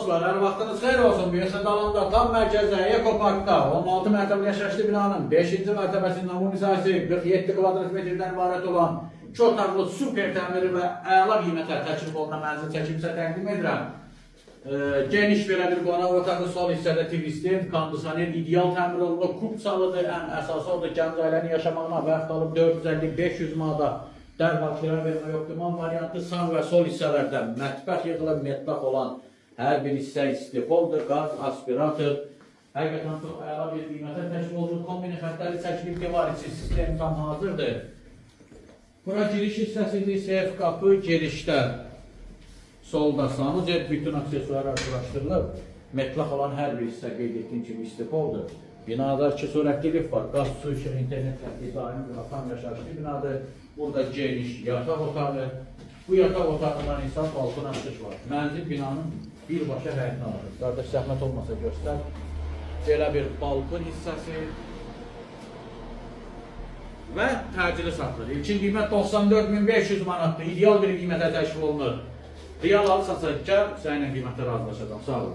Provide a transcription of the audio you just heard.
dostlar, hər vaxtınız xeyir olsun. Bu gün Dalanda tam mərkəzdə Ekoparkda 16 mərtəbəli yaşayışlı binanın 5-ci mərtəbəsinin nümunəsi 47 kvadrat metrdən ibarət olan 2 otaqlı super təmiri və əla qiymətə təklif olunan mənzil çəkimsə təqdim edirəm. Geniş belə bir qonaq otağı, sol hissədə TV stand, kondisioner, ideal təmir olunub, kub salıdır. Ən əsası odur gənc ailənin yaşamağına vaxt alıb 450-500 manata dərhal kira vermək optimal variantı. Sağ və sol hissələrdə mətbəx yığılıb, mətbəx olan hər bir hissə istifoldur, qaz, aspirator. Həqiqətən çox əla bir qiymətə təşkil olunur. Kombini xəttəli çəkilib divar içi sistemi tam hazırdır. Bura giriş hissəsidir, seyf qapı, girişdə. Solda sanıcə bütün aksesuarlar quraşdırılıb. Mətbəx olan hər bir hissə qeyd etdiyim kimi istifoldur. Binada 2 surətli lift var. Qaz, su, işıq, internet xətti daimi tam yaşayışlı binadır. Burada geniş yataq otağı. Bu yataq otağından insan balkon açış var. Mənzil binanın birbaşa həyətini alır. Qardaş zəhmət olmasa göstər. Belə bir balkon hissəsi. Və təcili satılır. İlkin qiymət 94.500 manatdır. İdeal bir qiymətə təşkil olunur. Real alırsansa gəl, səninlə qiymətə razılaşacağım. Sağ olun.